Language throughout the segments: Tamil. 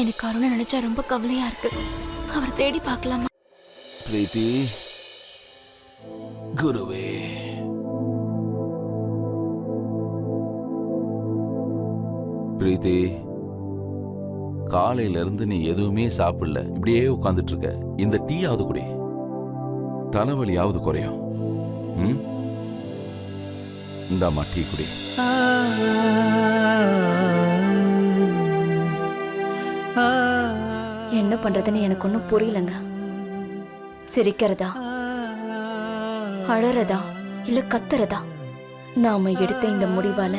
எனக்கு அருணை நினைச்சா ரொம்ப கவலையா இருக்கு. அவர் தேடி பார்க்கலாமா? பிரீத்தி, குருவே, பிரீத்தி, காலையில இருந்து நீ எதுவுமே சாப்பிடல, இப்படியே உட்கார்ந்துட்டு இருக்க. இந்த டீயாவது குடி, தலைவலியாவது குறையும். இந்தாம்மா டீ குடி. என்ன பண்றதுன்னு எனக்கு ஒன்னும் புரியலங்க. சிரிக்கிறதா, அழறதா, இல்ல கத்துறதா? நாம எடுத்த இந்த முடிவால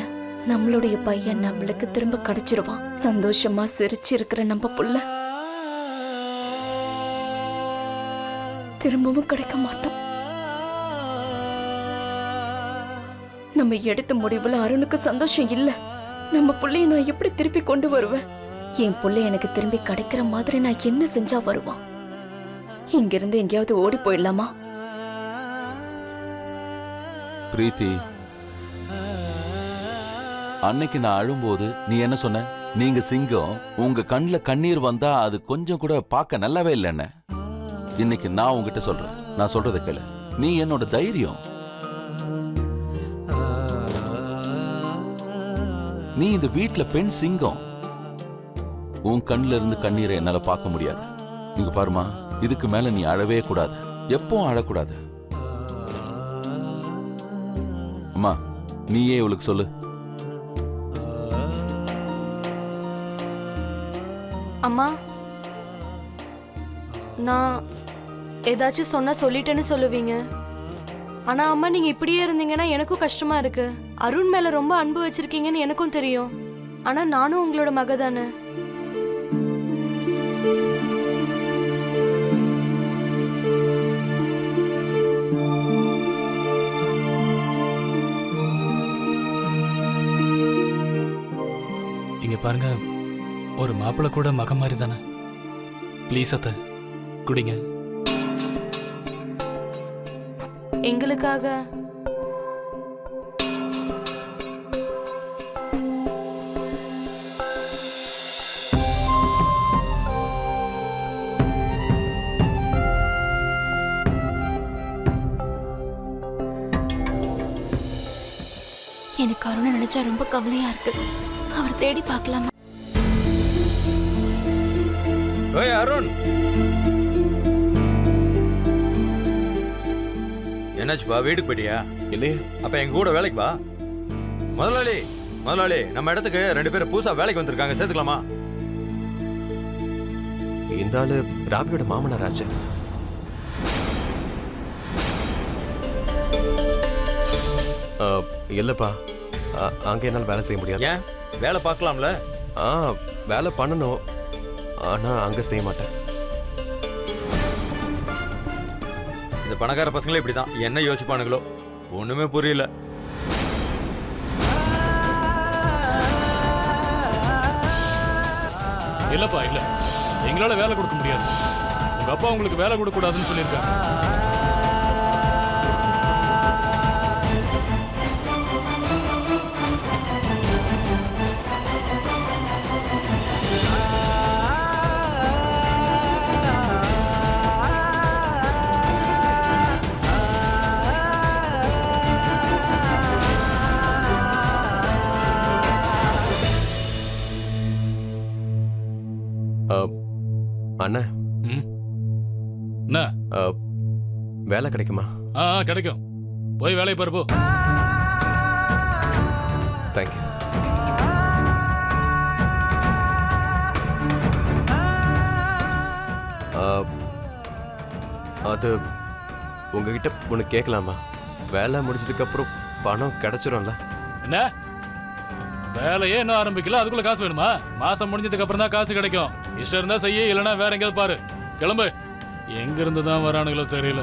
நம்மளுடைய பையன் நம்மளுக்கு திரும்ப கிடைச்சிருவான். சந்தோஷமா சிரிச்சு இருக்கிற நம்ம புள்ள திரும்பவும் கிடைக்க மாட்டோம். நம்ம எடுத்த முடிவுல அருணுக்கு சந்தோஷம் இல்ல. நம்ம புள்ளைய நான் எப்படி திருப்பி கொண்டு வருவேன்? என் புள்ளை எனக்கு திரும்பி கிடைக்கிற மாதிரி நான் என்ன செஞ்சா வருவான்? இங்கிருந்து எங்கேயாவது ஓடி போயிடலாமா? பிரீத்தி, அன்னைக்கு நான் அழும்போது நீ என்ன சொன்ன? நீங்க சிங்கம், உங்க கண்ணுல கண்ணீர் வந்தா அது கொஞ்சம் கூட பார்க்க நல்லாவே இல்லைன்னு. இன்னைக்கு நான் உங்ககிட்ட சொல்றேன், நான் சொல்றதை கேளு. நீ என்னோட தைரியம். நீ இந்த வீட்டுல பெண் சிங்கம். உன் கண்ணுல இருந்து கண்ணீரை என்னால பார்க்க முடியாது. இங்க பாருமா, இதுக்கு மேல நீ அழவே கூடாது, எப்பவும் அழக்கூடாது. அம்மா, நீயே இவளுக்கு சொல்லு. அம்மா, நான் ஏதாச்சும் சொன்னா சொல்லிட்டேன்னு சொல்லுவீங்க. ஆனா அம்மா, நீங்க இப்படியே இருந்தீங்கன்னா எனக்கும் கஷ்டமா இருக்கு. அருண் மேல ரொம்ப அன்பு வச்சிருக்கீங்கன்னு எனக்கும் தெரியும். ஆனா நானும் உங்களோட மக தானே. இங்க பாருங்க, ஒரு மாப்பிள்ளை கூட மக மாதிரி தானே. ப்ளீஸ் அத்தை, குடிங்க. எங்களுக்காக எனக்கு அருணை நினைச்சா ரொம்ப கவலையா இருக்கு. அவர் தேடி பார்க்கலாமா? ஓய் அருண், என்னாச்சுப்பா? வீட்டுக்கு போயிட்டியா? இல்லையே. அப்ப எங்க கூட வேலைக்கு வா. முதலாளி, முதலாளி, நம்ம இடத்துக்கு 2 பேரும் புதுசா வேலைக்கு வந்திருக்காங்க, சேர்த்துக்கலாமா? இந்த ஆளு ராபியோட மாமனார் ஆச்சு. இல்லப்பா, அங்கே என்னால் வேலை செய்ய முடியாது. ஏன்? வேலை பார்க்கலாம்ல? வேலை பண்ணணும், ஆனா அங்க செய்ய மாட்டேன். இந்த பணக்கார பசங்களே இப்படிதான், என்ன யோசிப்பானுங்களோ ஒண்ணுமே புரியல. இல்லப்பா, இல்ல, எங்களால வேலை கொடுக்க முடியாது. உங்க அப்பா உங்களுக்கு வேலை கொடுக்க கூடாதுன்னு சொல்லியிருக்காங்க. அண்ணா, என்ன வேலை கிடைக்குமா? கிடைக்கும். போய் வேலையை பாரு, போ. தேங்க்யூ. அது உங்ககிட்ட ஒன்று கேட்கலாமா? வேலை முடிஞ்சதுக்கு அப்புறம் பணம் கிடைச்சிரும்ல? என்ன வேலையே இன்னும் ஆரம்பிக்கல, அதுக்குள்ள காசு வேணுமா? மாசம் முடிஞ்சதுக்கு அப்புறம் தான் காசு கிடைக்கும். இஷ்டம் இருந்தா செய்ய, இல்லைன்னா வேற எங்கேயாவது பாரு. கிளம்பு. எங்க இருந்து தான் வரானுங்களோ தெரியல.